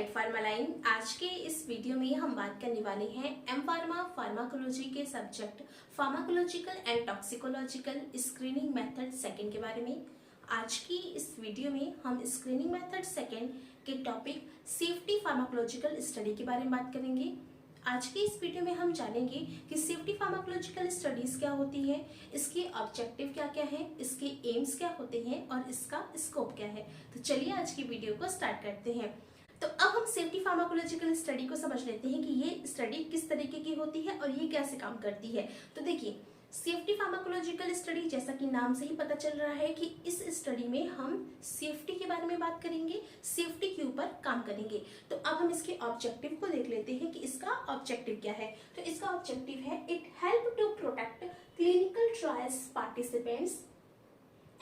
Side फार्मालाइन। आज के इस वीडियो में हम बात करने वाले हैं एम फार्मा फार्माकोलॉजी के subject pharmacological and toxicological screening method second के बारे में। आज की इस वीडियो में हम स्क्रीनिंग मेथड सेकंड के टॉपिक सेफ्टी फार्माकोलॉजिकल स्टडी के बारे में बात करेंगे। आज की इस वीडियो में हम जानेंगे कि सेफ्टी फार्माकोलॉजिकल स्टडीज क्या होती है, इसके ऑब्जेक्टिव क्या क्या है, इसके एम्स क्या होते हैं और इसका स्कोप क्या है। तो चलिए आज की वीडियो को स्टार्ट करते हैं। तो अब हम सेफ्टी फार्माकोलॉजिकल स्टडी को समझ लेते हैं कि ये स्टडी किस तरीके की होती है और ये कैसे काम करती है। तो देखिए, सेफ्टी फार्माकोलॉजिकल स्टडी जैसा कि नाम से ही पता चल रहा है कि इस स्टडी में हम सेफ्टी के बारे में बात करेंगे, सेफ्टी के ऊपर काम करेंगे। तो अब हम इसके ऑब्जेक्टिव को देख लेते हैं कि इसका ऑब्जेक्टिव क्या है। तो इसका ऑब्जेक्टिव है it help to protect clinical trials participants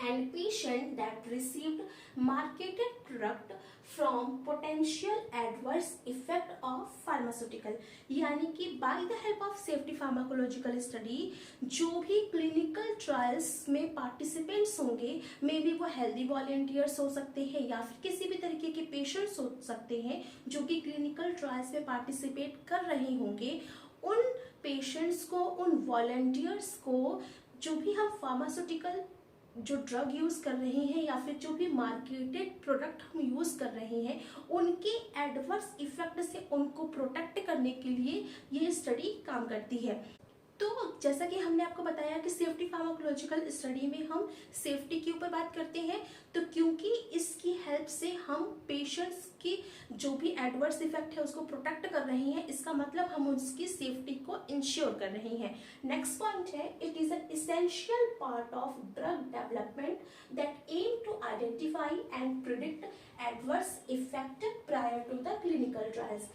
and patient that received marketed product from potential adverse effect of pharmaceutical। यानी कि by the help of safety pharmacological study जो भी clinical trials में participants होंगे, मे बी वो healthy volunteers हो सकते हैं या फिर किसी भी तरीके के patients हो सकते हैं जो कि clinical trials में participate कर रहे होंगे, उन patients को, उन volunteers को जो भी हम pharmaceutical जो ड्रग यूज कर रहे हैं या फिर जो भी मार्केटेड प्रोडक्ट हम यूज कर रहे हैं, उनके एडवर्स इफेक्ट से उनको प्रोटेक्ट करने के लिए ये स्टडी काम करती है। तो जैसा कि हमने आपको बताया कि सेफ्टी फार्माकोलॉजिकल स्टडी में हम सेफ्टी के ऊपर बात करते हैं, तो क्योंकि इसकी हेल्प से हम पेशेंट्स की जो भी एडवर्स इफेक्ट है उसको प्रोटेक्ट कर रहे हैं, इसका मतलब हम उसकी सेफ्टी को इंश्योर कर रहे हैं। नेक्स्ट पॉइंट है it is an essential part of drug development that aim to identify and predict adverse effect prior to the clinical trials.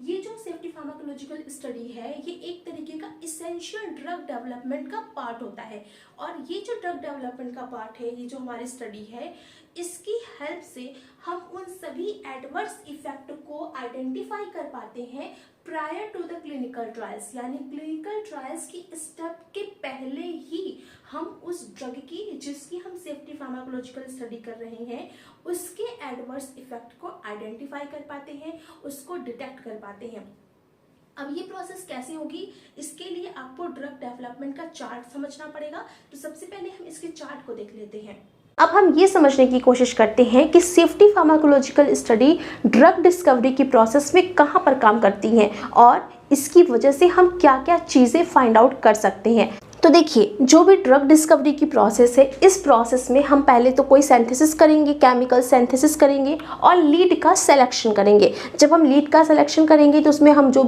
ये जो सेफ्टी फार्माकोलॉजिकल स्टडी है ये एक तरीके का इसेंशियल ड्रग डेवलपमेंट का पार्ट होता है, और ये जो ड्रग डेवलपमेंट का पार्ट है, ये जो हमारी स्टडी है, इसकी हेल्प से हम उन सभी एडवर्स इफेक्ट को आइडेंटिफाई कर पाते हैं prior to the clinical trials. यानी क्लिनिकल ट्रायल्स की स्टेप के पहले ही हम उस ड्रग की, जिसकी हम सेफ्टी फार्माकोलॉजिकल स्टडी कर रहे हैं, उसके एडवर्स इफेक्ट को आइडेंटिफाई कर पाते हैं, उसको डिटेक्ट कर पाते हैं। अब ये प्रोसेस कैसे होगी, इसके लिए आपको ड्रग डेवलपमेंट का चार्ट समझना पड़ेगा। तो सबसे पहले हम इसके चार्ट को देख लेते हैं। अब हम ये समझने की कोशिश करते हैं कि safety pharmacological study drug discovery की प्रोसेस में कहाँ पर काम करती है और इसकी वजह से हम क्या क्या चीज़ें फाइंड आउट कर सकते हैं। तो देखिए, जो भी ड्रग डिस्कवरी की प्रोसेस है, इस प्रोसेस में हम पहले तो कोई सिंथेसिस करेंगे, केमिकल सिंथेसिस करेंगे और लीड का सिलेक्शन करेंगे। जब हम लीड का सिलेक्शन करेंगे तो उसमें हम जो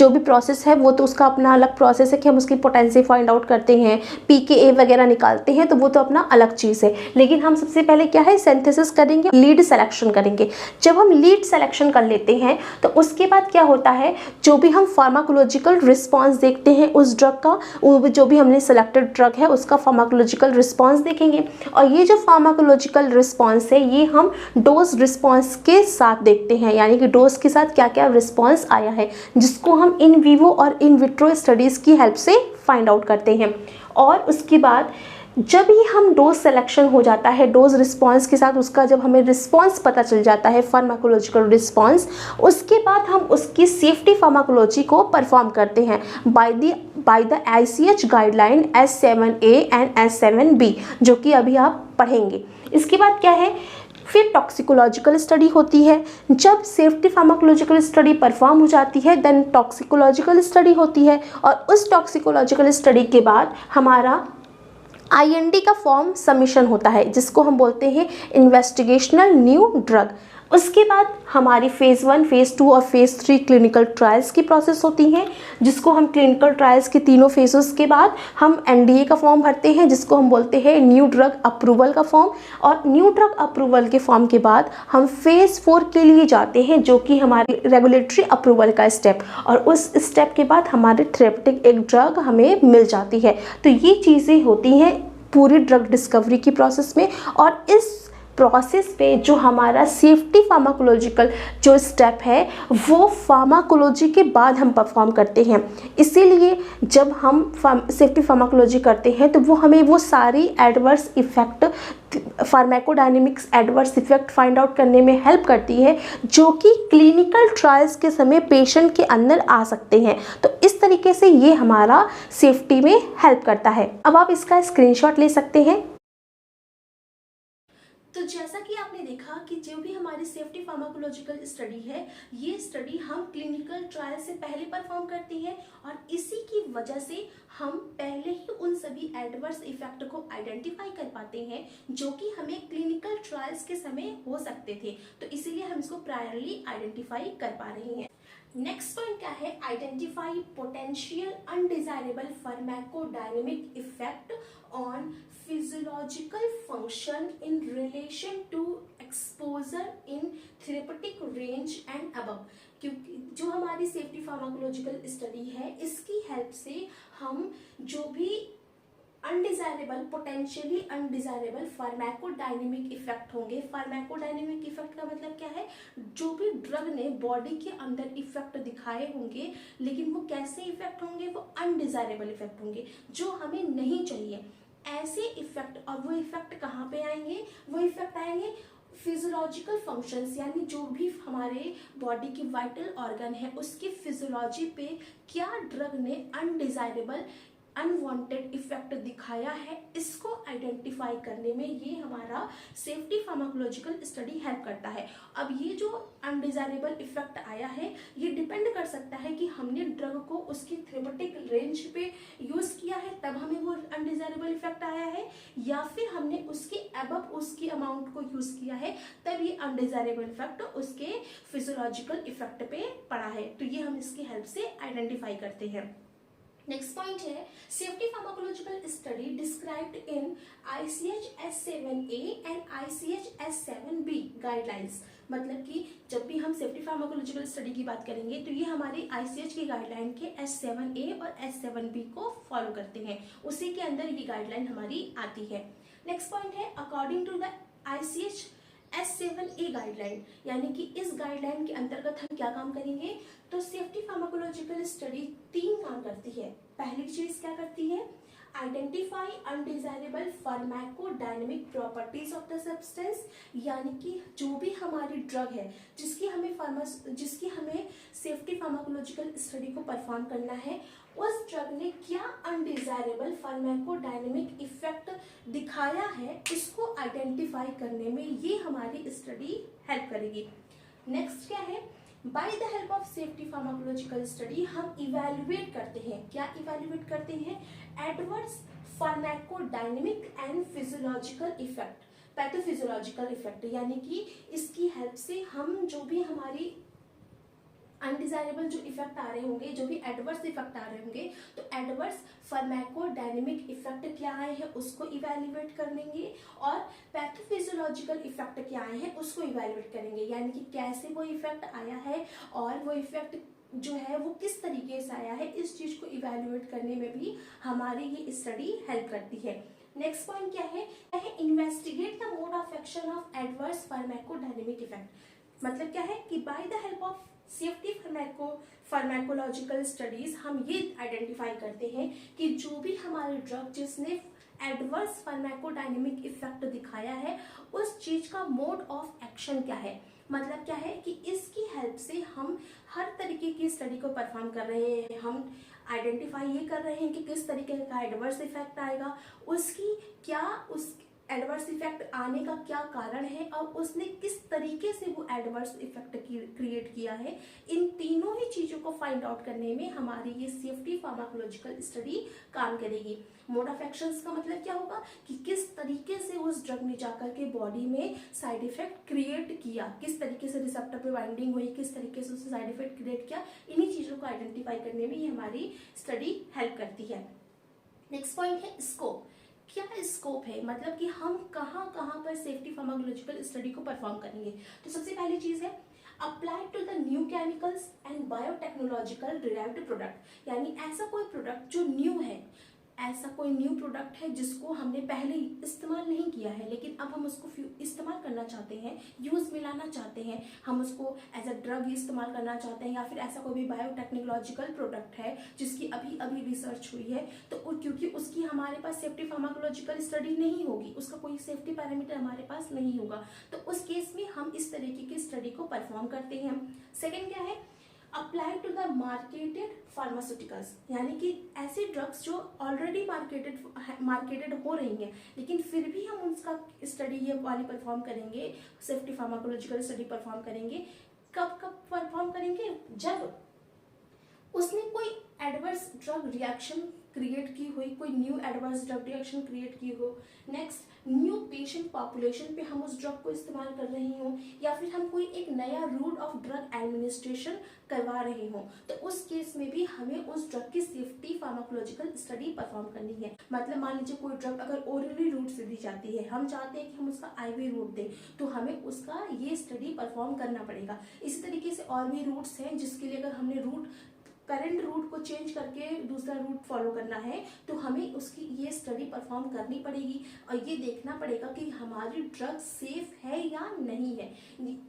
भी प्रोसेस है वो तो उसका अपना अलग प्रोसेस है कि हम उसकी पोटेंसी फाइंड आउट करते हैं, पीकेए वगैरह निकालते हैं, तो वो तो अपना अलग चीज़ है। लेकिन हम सबसे पहले क्या है, सिंथेसिस करेंगे, लीड सिलेक्शन करेंगे। जब हम लीड सिलेक्शन कर लेते हैं तो उसके बाद क्या होता है, जो भी हम फार्माकोलॉजिकल रिस्पॉन्स देखते हैं उस ड्रग का, जो भी हमने सिलेक्टेड ड्रग है उसका फार्माकोलॉजिकल रिस्पांस देखेंगे। और ये जो फार्माकोलॉजिकल रिस्पांस है ये हम डोज रिस्पांस के साथ देखते हैं, यानी कि डोज के साथ क्या क्या रिस्पांस आया है, जिसको हम इन विवो और इन विट्रो स्टडीज की हेल्प से फाइंड आउट करते हैं। और उसके बाद जब ही हम डोज सिलेक्शन हो जाता है, डोज रिस्पांस के साथ उसका जब हमें रिस्पांस पता चल जाता है, फार्माकोलॉजिकल रिस्पांस, उसके बाद हम उसकी सेफ्टी फार्माकोलॉजी को परफॉर्म करते हैं by the ICH guideline S7A and S7B, जो कि अभी आप पढ़ेंगे। इसके बाद क्या है, फिर टॉक्सिकोलॉजिकल स्टडी होती है। जब सेफ्टी फार्माकोलॉजिकल स्टडी परफॉर्म हो जाती है देन टॉक्सिकोलॉजिकल स्टडी होती है, और उस टॉक्सिकोलॉजिकल स्टडी के बाद हमारा IND का फॉर्म सबमिशन होता है, जिसको हम बोलते हैं इन्वेस्टिगेशनल न्यू ड्रग। उसके बाद हमारी फेज़ 1, फेज़ 2 और फेज़ 3 क्लिनिकल ट्रायल्स की प्रोसेस होती हैं, जिसको हम क्लिनिकल ट्रायल्स के तीनों फेजेस के बाद हम NDA का फॉर्म भरते हैं, जिसको हम बोलते हैं न्यू ड्रग अप्रूवल का फॉर्म। और न्यू ड्रग अप्रूवल के फॉर्म के बाद हम फेज़ 4 के लिए जाते हैं, जो कि हमारे रेगुलेटरी अप्रूवल का स्टेप, और उस स्टेप के बाद हमारे थेरेप्यूटिक एक ड्रग हमें मिल जाती है। तो ये चीज़ें होती हैं पूरी ड्रग डिस्कवरी की प्रोसेस में, और इस प्रोसेस पे जो हमारा सेफ्टी फार्माकोलॉजिकल जो स्टेप है वो फार्माकोलॉजी के बाद हम परफॉर्म करते हैं। इसीलिए जब हम सेफ्टी फार्माकोलॉजी करते हैं तो वो हमें वो सारी adverse effect, pharmacodynamics adverse effect find out करने में हेल्प करती है, जो कि क्लिनिकल ट्रायल्स के समय पेशेंट के अंदर आ सकते हैं। तो इस तरीके से ये हमारा सेफ्टी में हेल्प करता है। अब आप इसका स्क्रीनशॉट ले सकते हैं। तो जैसा कि आपने देखा कि जो भी हमारी सेफ्टी फार्माकोलॉजिकल स्टडी है, ये स्टडी हम क्लिनिकल ट्रायल से पहले परफॉर्म करते हैं और इसी की वजह से हम पहले ही उन सभी एडवर्स इफेक्ट को आइडेंटिफाई कर पाते हैं जो कि हमें क्लिनिकल ट्रायल्स के समय हो सकते थे। तो इसीलिए हम इसको प्रायरली आइडेंटिफाई कर पा रहे हैं। नेक्स्ट पॉइंट क्या है? Identify potential undesirable pharmacodynamic effect on physiological function in relation to exposure in therapeutic range and above। क्योंकि जो हमारी सेफ्टी फार्माकोलॉजिकल स्टडी है, इसकी हेल्प से हम जो भी undesirable, potentially undesirable pharmacodynamic effect होंगे। फार्माकोडायनेमिक इफेक्ट का मतलब क्या है? जो भी ड्रग ने बॉडी के अंदर इफेक्ट दिखाए होंगे, लेकिन वो कैसे इफेक्ट होंगे? वो अनडिजायरेबल इफेक्ट होंगे, जो हमें नहीं चाहिए ऐसे इफेक्ट। और वो इफेक्ट कहाँ पे आएंगे? वो इफेक्ट आएंगे फिजियोलॉजिकल फंक्शंस, यानी जो भी हमारे बॉडी की वाइटल ऑर्गन है उसकी फिजियोलॉजी पे क्या ड्रग ने अनडिजायरेबल, अनवांटेड इफेक्ट दिखाया है, इसको आइडेंटिफाई करने में ये हमारा सेफ्टी फार्माकोलॉजिकल स्टडी हेल्प करता है। अब ये जो अनडिजायरेबल इफेक्ट आया है, ये डिपेंड कर सकता है कि हमने ड्रग को उसकी थेरेपेटिक रेंज पे यूज किया है तब हमें वो अनडिजायरेबल इफेक्ट आया है, या फिर हमने उसके अबव उसकी अमाउंट को यूज किया है तब ये अनडिजायरेबल इफेक्ट उसके फिजियोलॉजिकल इफेक्ट पे पड़ा है। तो ये हम इसकी हेल्प से आइडेंटिफाई करते हैं। नेक्स्ट पॉइंट है safety pharmacological study described in ICH S7A and ICH S7B guidelines. मतलब कि जब भी हम सेफ्टी फार्माकोलॉजिकल स्टडी की बात करेंगे तो ये हमारी ICH की गाइडलाइन के S7A और S7B को फॉलो करते हैं, उसी के अंदर ये गाइडलाइन हमारी आती है। नेक्स्ट पॉइंट है according to the ICH S7A guideline, यानी कि इस गाइडलाइन के अंतर्गत हम क्या काम करेंगे? तो सेफ्टी फार्माकोलॉजिकल स्टडी 3 काम करती है। पहली चीज क्या करती है? Identify undesirable pharmacodynamic properties of the substance, यानी कि जो भी हमारी ड्रग है जिसकी हमें सेफ्टी फार्माकोलॉजिकल स्टडी को परफॉर्म करना है, उस ड्रग ने क्या अनडिजायरेबल फार्माकोडायनेमिक इफेक्ट दिखाया है, इसको आइडेंटिफाई करने में ये हमारी स्टडी हेल्प करेगी। नेक्स्ट क्या है? By the help of safety pharmacological study हम इवेल्युएट करते हैं। क्या इवेल्युएट करते हैं? Adverse pharmacodynamic and physiological effect, pathophysiological effect, यानी कि इसकी हेल्प से हम जो भी हमारी अनडिजायरेबल जो इफेक्ट आ रहे होंगे, जो भी एडवर्स इफेक्ट आ रहे होंगे, तो एडवर्स फार्माकोडायनेमिक इफेक्ट क्या आए हैं उसको इवेल्युएट करेंगे, और पैथोफिजियोलॉजिकल इफेक्ट क्या आए हैं उसको इवेल्युएट करेंगे, यानी कि कैसे वो इफेक्ट आया है और वो इफेक्ट जो है वो किस तरीके से आया है, इस चीज को इवेल्युएट करने में भी हमारी ये स्टडी हेल्प करती है। नेक्स्ट पॉइंट क्या है? Investigate the mode of action of adverse pharmacodynamic effect. मतलब क्या है कि by the help of safety pharmacological studies हम ये आइडेंटिफाई करते हैं कि जो भी हमारे ड्रग जिसने एडवर्स फार्माकोडायनेमिक इफेक्ट दिखाया है, उस चीज का मोड ऑफ एक्शन क्या है। मतलब क्या है कि इसकी हेल्प से हम हर तरीके की स्टडी को परफॉर्म कर रहे हैं, हम आइडेंटिफाई ये कर रहे हैं कि किस तरीके का एडवर्स इफेक्ट आएगा, उसकी क्या उस एडवर्स इफेक्ट आने का क्या कारण है और उसने किस तरीके से वो एडवर्स इफेक्ट क्रिएट किया है। इन तीनों ही चीजों को फाइंड आउट करने में हमारी ये सेफ्टी फार्माकोलॉजिकल स्टडी काम करेगी। मोड ऑफ एक्शंस का मतलब क्या होगा कि किस तरीके से उस ड्रग ने जाकर के बॉडी में साइड इफेक्ट क्रिएट किया, किस तरीके से रिसेप्टर पे बाइंडिंग हुई, किस तरीके से उससे साइड इफेक्ट क्रिएट किया। इन्हीं चीजों को आइडेंटिफाई करने में ये हमारी स्टडी हेल्प करती है। नेक्स्ट पॉइंट है स्कोप। क्या स्कोप है? मतलब कि हम कहाँ पर सेफ्टी फार्माकोलॉजिकल स्टडी को परफॉर्म करेंगे। तो सबसे पहली चीज है apply to the new chemicals and biotechnological derived product, यानी ऐसा कोई प्रोडक्ट जो न्यू है, ऐसा कोई न्यू प्रोडक्ट है जिसको हमने पहले इस्तेमाल नहीं किया है, लेकिन अब हम उसको इस्तेमाल करना चाहते हैं, यूज में लाना चाहते हैं, हम उसको एज अ ड्रग इस्तेमाल करना चाहते हैं, या फिर ऐसा कोई भी बायोटेक्नोलॉजिकल प्रोडक्ट है जिसकी अभी अभी रिसर्च हुई है, तो क्योंकि उसकी हमारे पास सेफ्टी फार्माकोलॉजिकल स्टडी नहीं होगी, उसका कोई सेफ्टी पैरामीटर हमारे पास नहीं होगा, तो उस केस में हम इस तरीके की स्टडी को परफॉर्म करते हैं। सेकेंड क्या है, apply to the marketed pharmaceuticals, यानी कि ऐसी ड्रग्स जो ऑलरेडी मार्केटेड हो रही हैं, लेकिन फिर भी हम उसका स्टडी ये वाली परफॉर्म करेंगे, सेफ्टी फार्माकोलॉजिकल स्टडी परफॉर्म करेंगे। कब कब परफॉर्म करेंगे, जब उसने कोई एडवर्स ड्रग रिएक्शन क्रिएट की हुई, कोई new adverse drug reaction create की हो, नेक्स्ट न्यू पेशेंट पॉपुलेशन पे हम उस ड्रग को इस्तेमाल कर रहे हो, या फिर हम कोई एक नया रूट ऑफ ड्रग एडमिनिस्ट्रेशन करवा रहे हो, तो उस केस में भी हमें उस ड्रग की सेफ्टी फार्माकोलॉजिकल स्टडी परफॉर्म करनी है। मतलब मान लीजिए कोई ड्रग अगर ओरली रूट से दी जाती है, हम चाहते हैं कि हम उसका आईवी रूट दें, तो हमें उसका ये स्टडी परफॉर्म करना पड़ेगा। इसी तरीके से और भी रूट्स हैं जिसके लिए अगर हमने करंट रूट को चेंज करके दूसरा रूट फॉलो करना है, तो हमें उसकी ये स्टडी परफॉर्म करनी पड़ेगी और ये देखना पड़ेगा कि हमारी ड्रग सेफ है या नहीं है।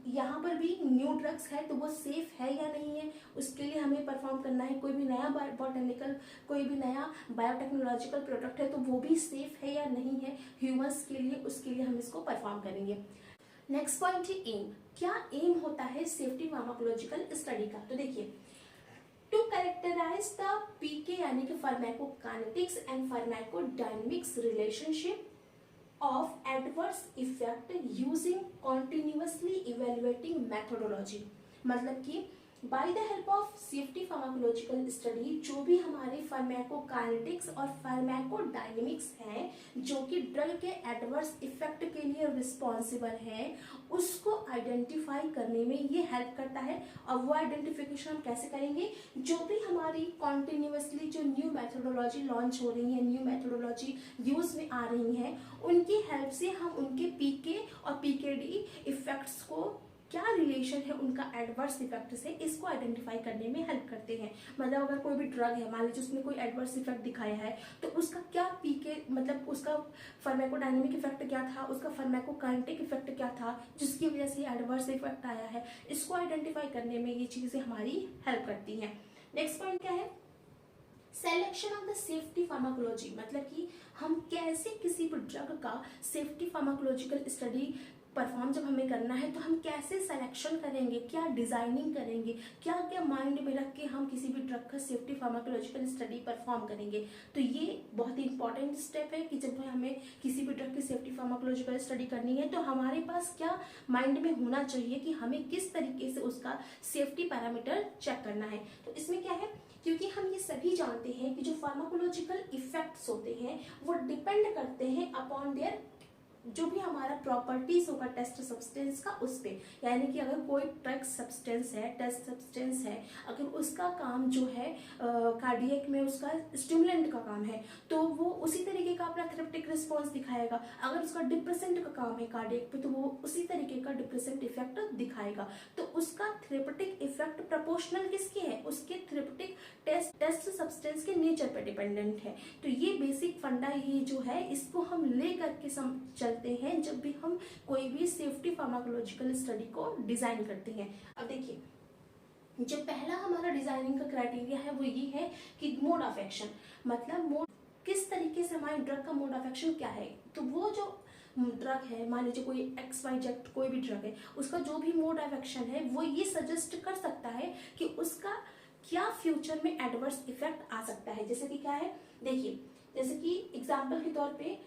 यहाँ पर भी न्यू ड्रग्स है तो वो सेफ है या नहीं है, उसके लिए हमें परफॉर्म करना है। कोई भी नया बॉटनिकल, कोई भी नया बायोटेक्नोलॉजिकल प्रोडक्ट है तो वो भी सेफ है या नहीं है ह्यूमंस के लिए, उसके लिए हम इसको परफॉर्म करेंगे। नेक्स्ट पॉइंट है एम। क्या एम होता है सेफ्टी फार्माकोलॉजिकल स्टडी का, तो देखिए, टू कैरेक्टराइज द पीके यानी कि pharmacokinetics and pharmacodynamics relationship of adverse effect using continuously evaluating methodology. मतलब कि by the help of safety pharmacological study, जो भी हमारे फार्माकोकाइनेटिक्स और फार्माकोडायनेमिक्स हैं जो कि ड्रग के एडवर्स इफेक्ट के लिए रिस्पॉन्सिबल है, उसको आइडेंटिफाई करने में ये हेल्प करता है। और वो आइडेंटिफिकेशन हम कैसे करेंगे, जो भी हमारी कॉन्टिन्यूअसली जो न्यू मेथोडोलॉजी लॉन्च हो रही है, न्यू मेथोडोलॉजी यूज में आ रही हैं, उनकी हेल्प से हम उनके पीके और पीकेडी इफेक्ट्स को, क्या रिलेशन है उनका एडवर्स इफेक्ट से, इसको आइडेंटिफाई करने में हेल्प करते हैं। मतलब अगर कोई भी ड्रग है, मान लीजिए उसने कोई एडवर्स इफेक्ट दिखाया है, तो उसका क्या पीके, मतलब उसका फार्माकोडायनेमिक इफेक्ट क्या था, उसका फार्माकोकाइनेटिक इफेक्ट क्या था जिसकी वजह से एडवर्स इफेक्ट आया है, इसको आइडेंटिफाई करने में ये चीजें हमारी हेल्प करती हैं। नेक्स्ट पॉइंट क्या है, selection of the safety pharmacology. मतलब कि हम कैसे किसी भी ड्रग का सेफ्टी फार्माकोलॉजिकल स्टडी परफॉर्म जब हमें करना है तो हम कैसे सिलेक्शन करेंगे, क्या डिजाइनिंग करेंगे, क्या क्या माइंड में रख के हम किसी भी ड्रग का सेफ्टी फार्माकोलॉजिकल स्टडी परफॉर्म करेंगे। तो ये बहुत ही इंपॉर्टेंट स्टेप है कि जब हमें किसी भी ड्रग की सेफ्टी फार्माकोलॉजिकल स्टडी करनी है तो हमारे पास क्या माइंड में होना चाहिए कि हमें किस तरीके से उसका सेफ्टी पैरामीटर चेक करना है। तो इसमें क्या है, क्योंकि हम ये सभी जानते हैं कि जो फार्माकोलॉजिकल इफेक्ट्स होते हैं वो डिपेंड करते हैं अपॉन देयर, जो भी हमारा प्रॉपर्टीज होगा टेस्ट सब्सटेंस का उस पे, यानी कि अगर कोई ड्रग सब्सटेंस है, टेस्ट सब्सटेंस है, अगर उसका काम जो है कार्डियक में उसका स्टिमुलेंट का काम है तो वो उसी तरीके का अपना थेरेप्यूटिक रिस्पॉन्स दिखाएगा। अगर उसका डिप्रेसेंट का काम है कार्डियक पे तो वो उसी तरीके का डिप्रेसेंट इफेक्ट दिखाएगा। तो उसका थेरेप्यूटिक इफेक्ट प्रोपोर्शनल किसके है, उसके थेरेप्यूटिक टेस्ट सब्सटेंस के नेचर पे डिपेंडेंट है। तो ये बेसिक फंडा ही जो है इसको हम ले करके चलते हैं जब भी हम कोई भी सेफ्टी फार्माकोलॉजिकल स्टडी को डिजाइन करते हैं। अब देखिए, जो पहला हमारा डिजाइनिंग का क्राइटेरिया है वो ये है कि मोड ऑफ एक्शन, मतलब मोड, किस तरीके से हमारे ड्रग का मोड ऑफ एक्शन क्या है। तो वो जो ड्रग है, मान लीजिए कोई XYZ कोई भी ड्रग है, उसका जो भी मोड ऑफ एक्शन है वो ये सजेस्ट कर सकता है कि उसका क्या फ्यूचर में एडवर्स इफेक्ट आ सकता है। जैसे कि क्या है, देखिए, जैसे कि एग्जाम्पल के तौर पे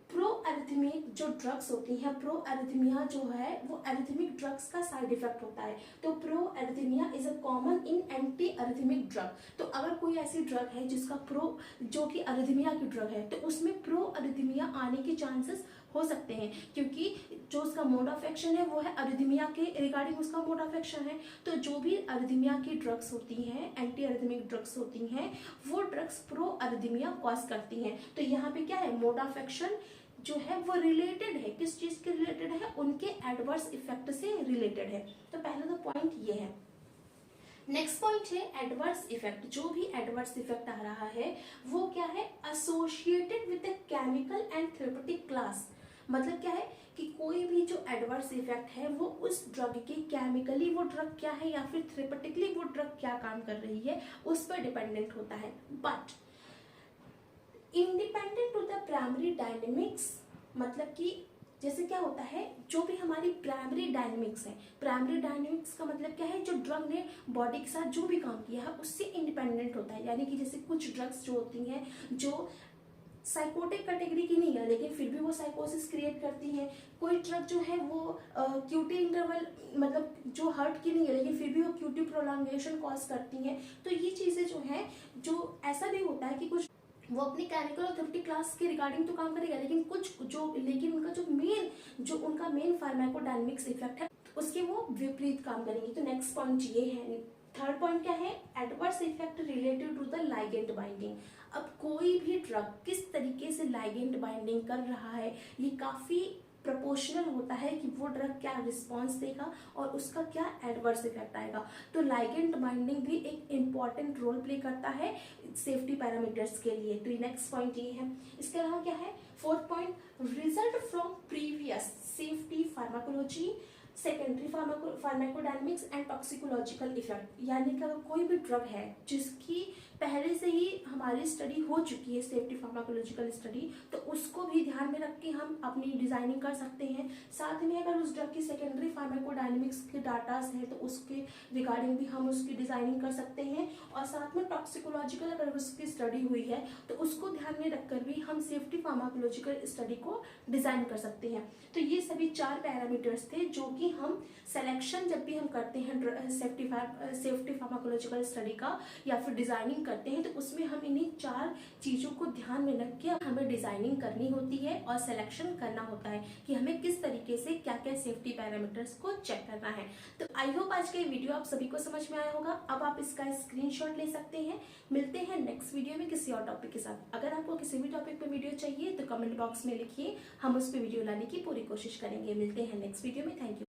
प्रो एरिथमिक जो ड्रग्स होती हैं, प्रो एरिथमिया जो है वो एरिथमिक ड्रग्स का साइड इफेक्ट होता है। तो pro arrhythmia is a common in anti arrhythmic drug. तो अगर कोई ऐसी ड्रग है जिसका प्रो, जो कि एरिथमिया की ड्रग है, तो उसमें प्रो एरिथमिया आने के चांसेस हो सकते हैं, क्योंकि जो उसका मोड ऑफ एक्शन है वो है अरिथमिया के रिगार्डिंग उसका मोड ऑफ एक्शन है। तो जो भी अरिथमिया की ड्रग्स होती हैं, एंटी अरिथमिक ड्रग्स होती हैं, वो ड्रग्स प्रो अरिथमिया कॉज करती हैं। तो यहाँ पे क्या है, मोड ऑफ एक्शन जो है वो रिलेटेड है, किस चीज के रिलेटेड है, उनके एडवर्स इफेक्ट से रिलेटेड है। तो पहला तो पॉइंट ये है। नेक्स्ट पॉइंट है एडवर्स इफेक्ट। जो भी एडवर्स इफेक्ट आ रहा है वो क्या है, associated with the chemical and therapeutic class. मतलब क्या है कि कोई भी जो एडवर्स इफेक्ट है वो उस ड्रग के केमिकली वो ड्रग क्या है या फिर थेरेप्यूटिकली वो ड्रग क्या काम कर रही है उस पर डिपेंडेंट होता है। But independent to the primary dynamics, मतलब कि जैसे क्या होता है, जो भी हमारी प्राइमरी डायनेमिक्स है, प्राइमरी डायनेमिक्स का मतलब क्या है, जो ड्रग ने बॉडी के साथ जो भी काम किया है उससे इंडिपेंडेंट होता है। यानी कि जैसे कुछ ड्रग्स जो होती हैं जो साइकोटिक कैटेगरी की नहीं है लेकिन फिर भी वो साइकोसिस क्रिएट करती हैं। कोई ड्रग जो है वो क्यूटी इंटरवल मतलब जो हर्ट की नहीं है लेकिन फिर भी वो क्यूटी प्रोलॉन्गेशन कॉज करती हैं। तो ये चीज़ें जो हैं, जो ऐसा भी होता है कि कुछ वो अपनी केमिकल और थेरेप्यूटिक क्लास के रिगार्डिंग तो काम करेगा लेकिन उनका मेन फार्माकोडायनेमिक्स इफेक्ट है उसके वो विपरीत काम करेंगे। तो नेक्स्ट पॉइंट ये है। थर्ड पॉइंट क्या है, adverse effect related to the ligand binding. अब कोई भी ड्रग किस तरीके से लाइगेंड बाइंडिंग कर रहा है ये काफी प्रोपोर्शनल होता है कि वो ड्रग क्या रिस्पॉन्स देगा और उसका क्या एडवर्स इफेक्ट आएगा। तो लाइगेंड बाइंडिंग भी एक इम्पॉर्टेंट रोल प्ले करता है सेफ्टी पैरामीटर्स के लिए। तो नेक्स्ट पॉइंट ये है। इसके अलावा क्या है, fourth point, result from previous safety pharmacology secondary pharmacodynamics and toxicological effect. यानी कि अगर कोई भी ड्रग है जिसकी पहले से ही हमारी स्टडी हो चुकी है, सेफ्टी फार्माकोलॉजिकल स्टडी, तो उसको भी ध्यान में रख के हम अपनी डिजाइनिंग कर सकते हैं। साथ में अगर उस ड्रग की सेकेंडरी फार्माकोडायनेमिक्स के डाटाज हैं तो उसके रिगार्डिंग भी हम उसकी डिजाइनिंग कर सकते हैं। और साथ में टॉक्सिकोलॉजिकल अगर उसकी स्टडी हुई है तो उसको ध्यान में रखकर भी हम सेफ्टी फार्माकोलॉजिकल स्टडी को डिजाइन कर सकते हैं। तो ये सभी 4 पैरामीटर्स थे जो कि हम सिलेक्शन जब भी हम करते हैं सेफ्टी फार्माकोलॉजिकल स्टडी का या फिर डिजाइनिंग करते हैं तो उसमें हम इन्हीं 4 चीजों को ध्यान में रख के हमें डिजाइनिंग करनी होती है और सिलेक्शन करना होता है कि हमें किस तरीके से क्या क्या सेफ्टी पैरामीटर्स को चेक करना है। तो आई होप आज का ये वीडियो आप सभी को समझ में आया होगा। अब आप इसका स्क्रीनशॉट ले सकते हैं। मिलते हैं नेक्स्ट वीडियो में किसी और टॉपिक के साथ। अगर आपको किसी भी टॉपिक पे वीडियो चाहिए तो कमेंट बॉक्स में लिखिए, हम उस पर वीडियो लाने की पूरी कोशिश करेंगे। मिलते हैं नेक्स्ट वीडियो में। Thank you.